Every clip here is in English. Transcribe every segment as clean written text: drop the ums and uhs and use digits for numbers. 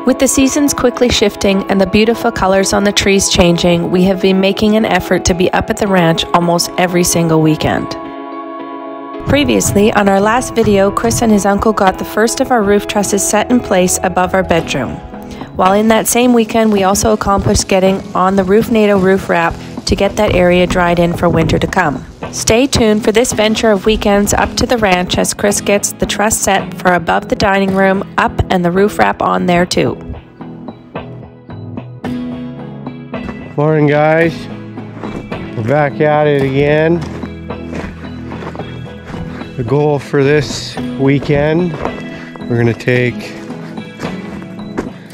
With the seasons quickly shifting and the beautiful colors on the trees changing, we have been making an effort to be up at the ranch almost every single weekend. Previously, on our last video, Chris and his uncle got the first of our roof trusses set in place above our bedroom. While in that same weekend, we also accomplished getting on the Roof NATO roof wrap to get that area dried in for winter to come. Stay tuned for this venture of weekends up to the ranch as Chris gets the truss set for above the dining room up and the roof wrap on there too. Morning guys, we're back at it again. The goal for this weekend, we're going to take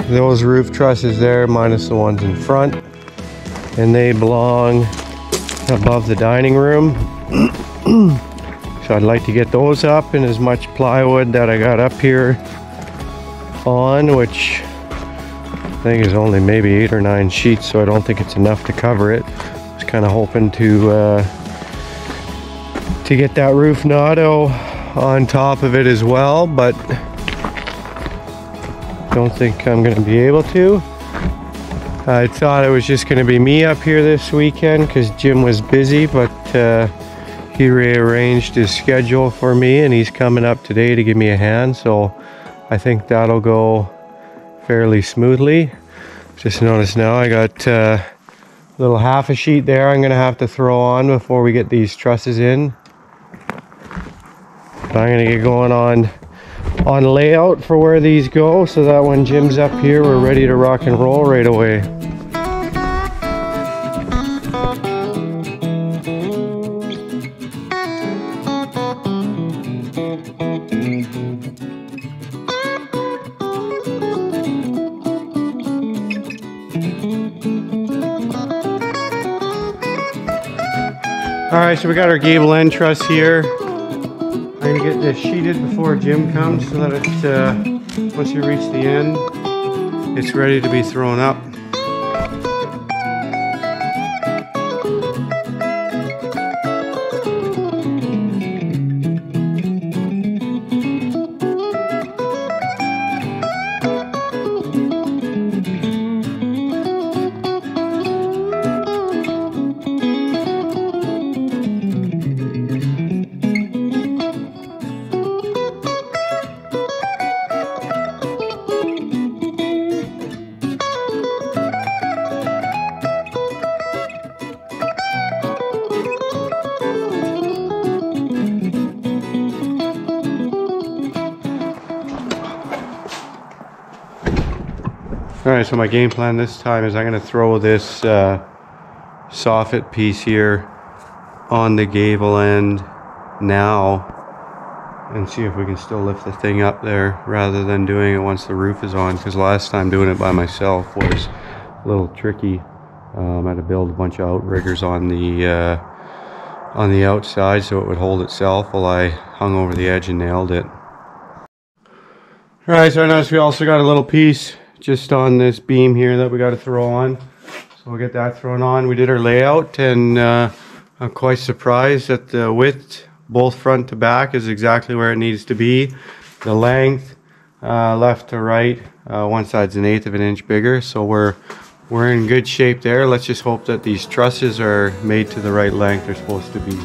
those roof trusses there minus the ones in front, and they belong above the dining room. So I'd like to get those up, and as much plywood that I got up here on, which I think is only maybe 8 or 9 sheets, so I don't think it's enough to cover it. I was kind of hoping to get that roof NATO on top of it as well, but don't think I'm going to be able to. I thought it was just going to be me up here this weekend because Jim was busy, but he rearranged his schedule for me and he's coming up today to give me a hand, so I think that'll go fairly smoothly. Just noticed now I got a little half a sheet there I'm going to have to throw on before we get these trusses in. But I'm going to get going on layout for where these go so that when Jim's up here we're ready to rock and roll right away. Alright, so we got our gable end truss here. I'm going to get this sheeted before Jim comes so that it's, once you reach the end, it's ready to be thrown up. Alright, so my game plan this time is I'm going to throw this soffit piece here on the gable end now and see if we can still lift the thing up there rather than doing it once the roof is on, because last time doing it by myself was a little tricky. I had to build a bunch of outriggers on the outside so it would hold itself while I hung over the edge and nailed it. Alright, so I noticed we also got a little piece just on this beam here that we got to throw on, so we'll get that thrown on. We did our layout and I'm quite surprised that the width both front to back is exactly where it needs to be. The length left to right, one side's 1/8 of an inch bigger, so we're in good shape there. Let's just hope that these trusses are made to the right length they're supposed to be.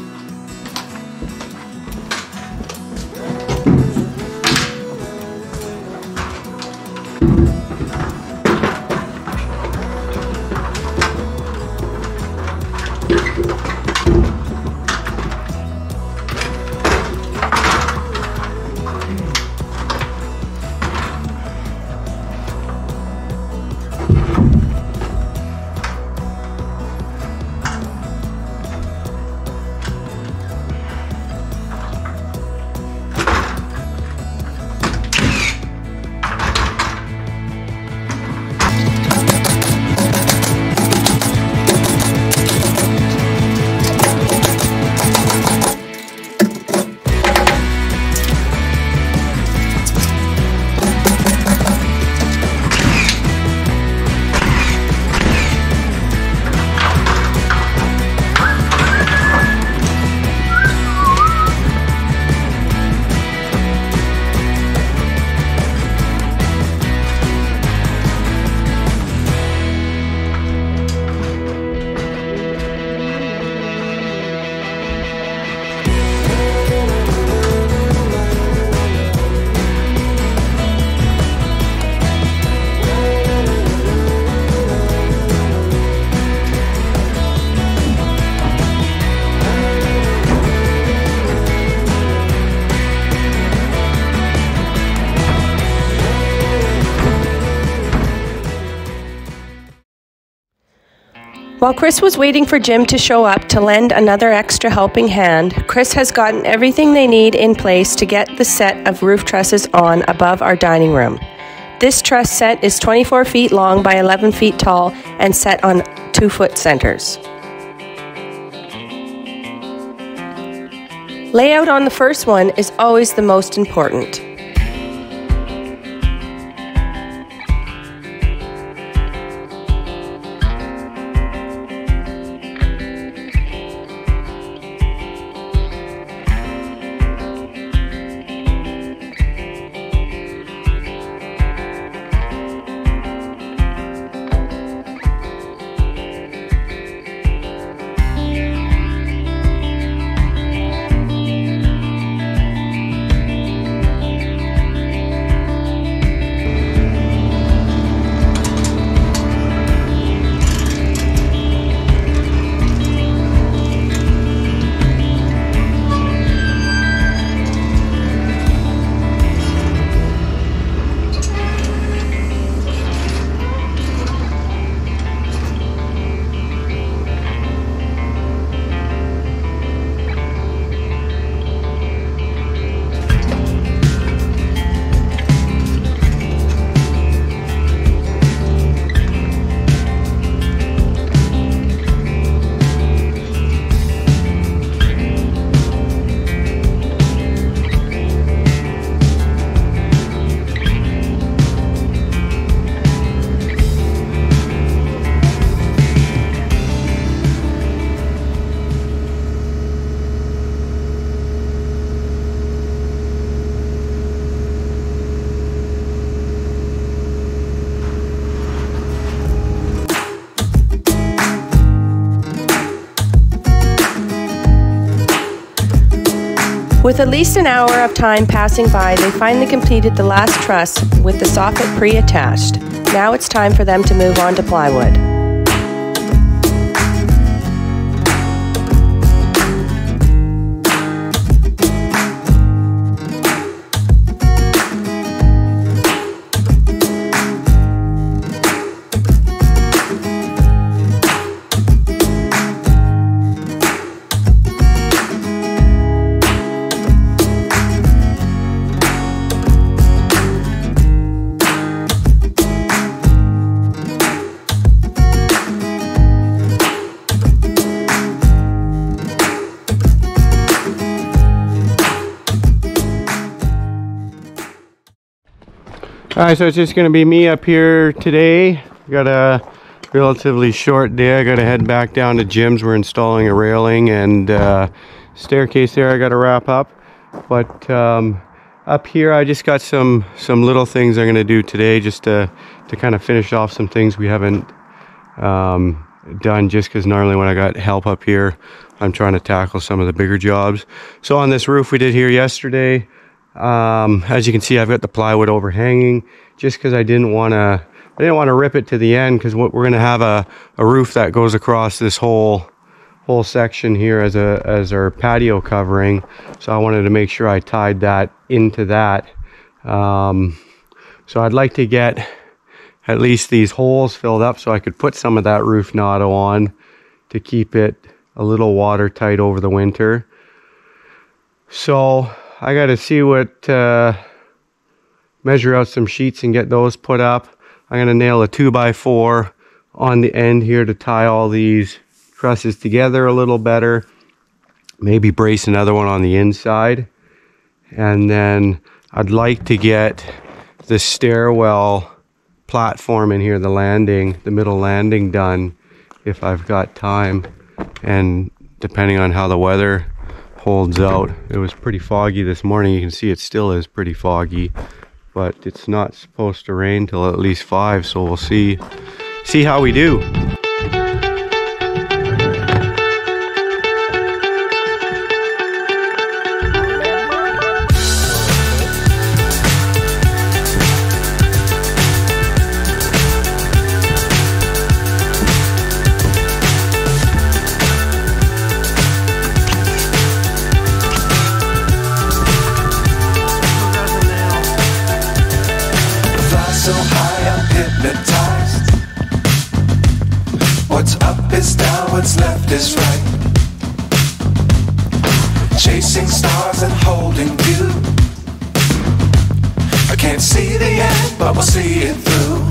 While Chris was waiting for Jim to show up to lend another extra helping hand, Chris has gotten everything they need in place to get the set of roof trusses on above our dining room. This truss set is 24 feet long by 11 feet tall and set on 2-foot centers. Layout on the first one is always the most important. With at least an hour of time passing by, they finally completed the last truss with the soffit pre-attached. Now it's time for them to move on to plywood. Alright, so it's just going to be me up here today. Got a relatively short day. I got to head back down to Jim's. We're installing a railing and staircase there I got to wrap up. But up here I just got some little things I'm going to do today just to kind of finish off some things we haven't done, just because normally when I got help up here I'm trying to tackle some of the bigger jobs. So on this roof we did here yesterday, as you can see, I've got the plywood overhanging just because I didn't want to rip it to the end, because we're going to have a roof that goes across this whole section here as our patio covering. So I wanted to make sure I tied that into that. So I'd like to get at least these holes filled up so I could put some of that roof natto on to keep it a little watertight over the winter. So I got to see what, measure out some sheets and get those put up. I'm going to nail a 2x4 on the end here to tie all these trusses together a little better. Maybe brace another one on the inside. And then I'd like to get the stairwell platform in here, the middle landing done if I've got time. And depending on how the weather holds out. It was pretty foggy this morning. You can see it still is pretty foggy, but it's not supposed to rain till at least 5, so we'll see how we do. So high I'm hypnotized. What's up is what's left is right. Chasing stars and holding you. I can't see the end, but we'll see it through.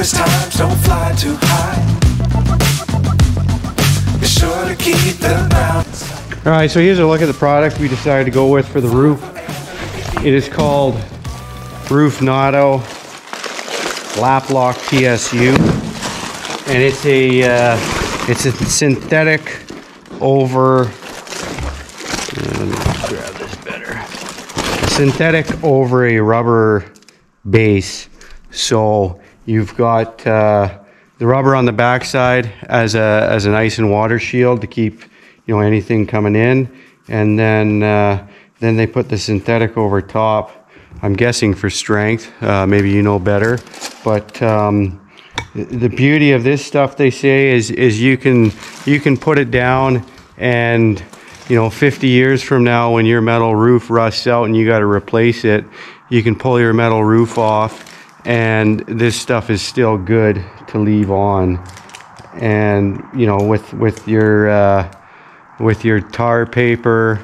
Times don't fly too high. Be sure to keep the balance. All right, so here's a look at the product we decided to go with for the roof. It is called Roof Nato Lap Lock TSU, and it's a synthetic over. Let me grab this better. Synthetic over a rubber base, so you've got the rubber on the backside as an ice and water shield to keep anything coming in, and then they put the synthetic over top. I'm guessing for strength. Maybe you know better, but the beauty of this stuff, they say, is you can put it down, and 50 years from now, when your metal roof rusts out and you got to replace it, you can pull your metal roof off, and this stuff is still good to leave on. And with your tar paper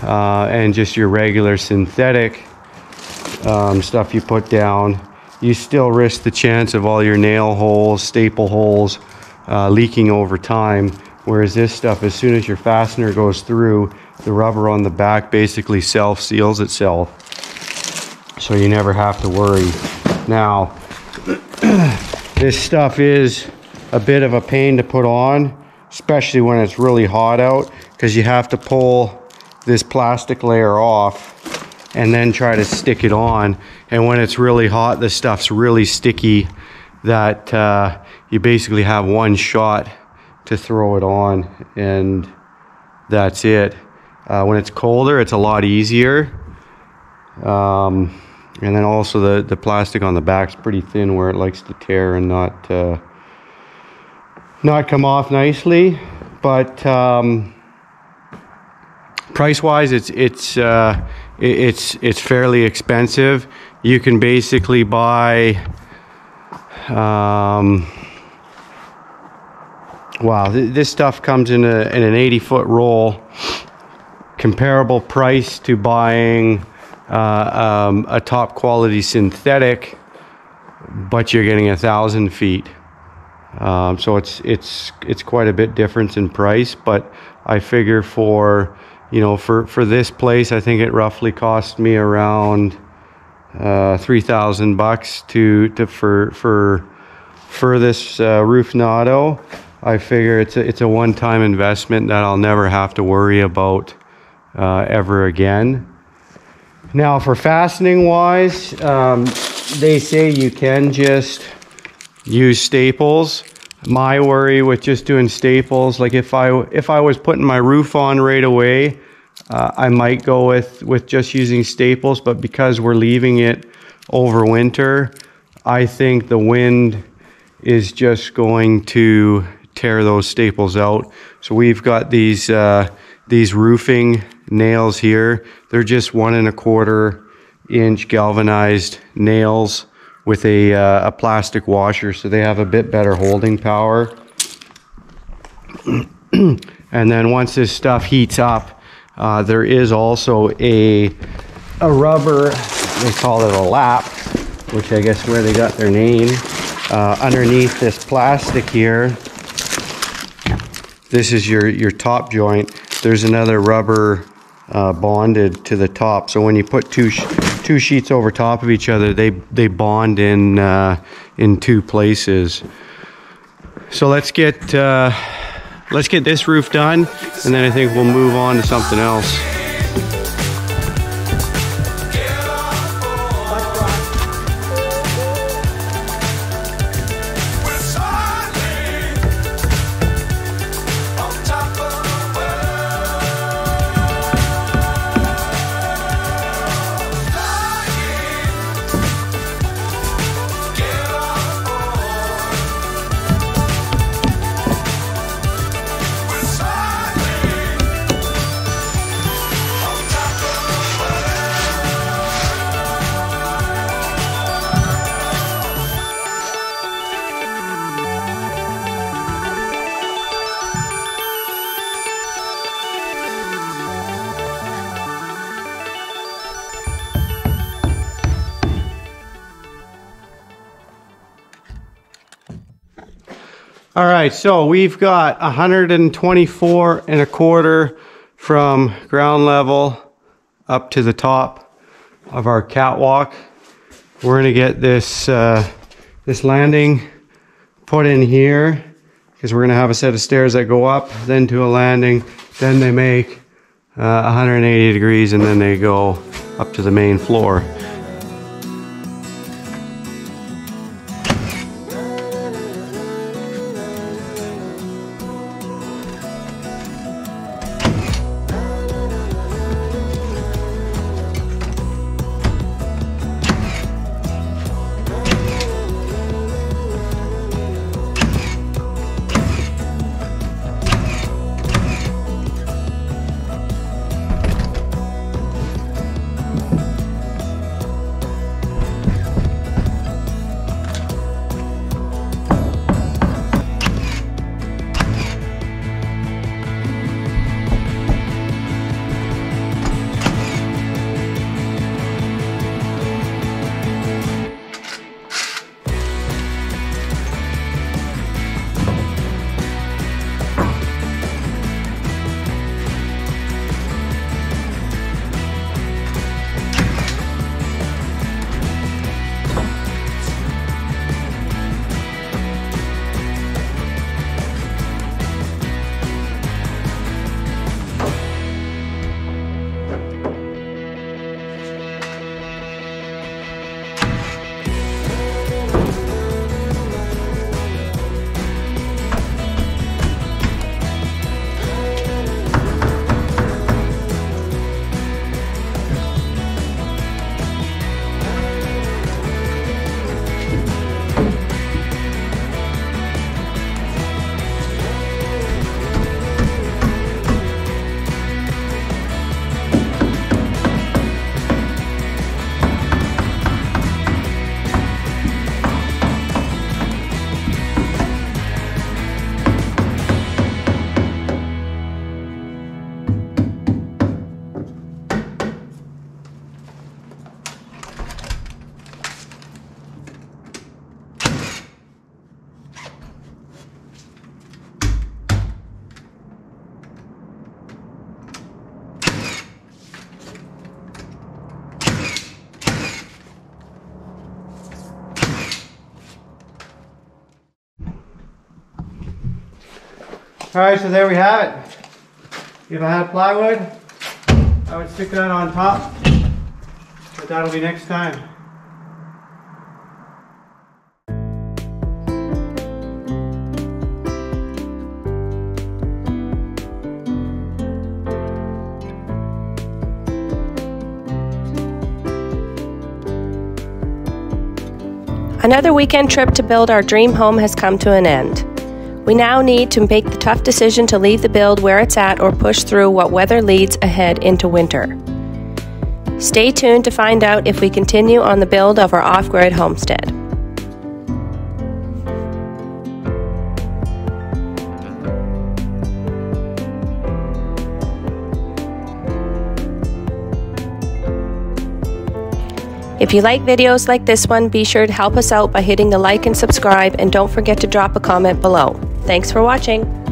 and just your regular synthetic stuff you put down, you still risk the chance of all your nail holes, staple holes leaking over time. Whereas this stuff, as soon as your fastener goes through, the rubber on the back basically self-seals itself, so you never have to worry. Now, this stuff is a bit of a pain to put on, especially when it's really hot out, because you have to pull this plastic layer off and then try to stick it on. And when it's really hot, the stuff's really sticky that you basically have one shot to throw it on, and that's it. When it's colder, it's a lot easier. And then also the plastic on the back is pretty thin, where it likes to tear and not come off nicely. But price-wise, it's fairly expensive. You can basically buy wow, this stuff comes in an 80-foot roll, comparable price to buying a top quality synthetic, but you're getting 1,000 feet. So it's quite a bit difference in price, but I figure for this place, I think it roughly cost me around $3,000 for this Roof Nato. I figure it's a one-time investment that I'll never have to worry about ever again. Now, for fastening wise, they say you can just use staples. My worry with just doing staples, like if I was putting my roof on right away, I might go with just using staples, but because we're leaving it over winter, I think the wind is just going to tear those staples out. So we've got these roofing nails here. They're just 1 1/4 inch galvanized nails with a plastic washer, so they have a bit better holding power. And then once this stuff heats up, there is also a rubber, they call it a lap, which I guess where they got their name, underneath this plastic here. This is your top joint. There's another rubber bonded to the top, so when you put two sheets over top of each other, they bond in 2 places. So let's get this roof done, and then I think we'll move on to something else. All right, so we've got 124 1/4 from ground level up to the top of our catwalk. We're gonna get this this landing put in here because we're gonna have a set of stairs that go up, then to a landing, then they make 180 degrees, and then they go up to the main floor. All right, so there we have it. If I had plywood, I would stick that on top, but that'll be next time. Another weekend trip to build our dream home has come to an end. We now need to make the tough decision to leave the build where it's at or push through what weather leads ahead into winter. Stay tuned to find out if we continue on the build of our off-grid homestead. If you like videos like this one, be sure to help us out by hitting the like and subscribe, and don't forget to drop a comment below. Thanks for watching.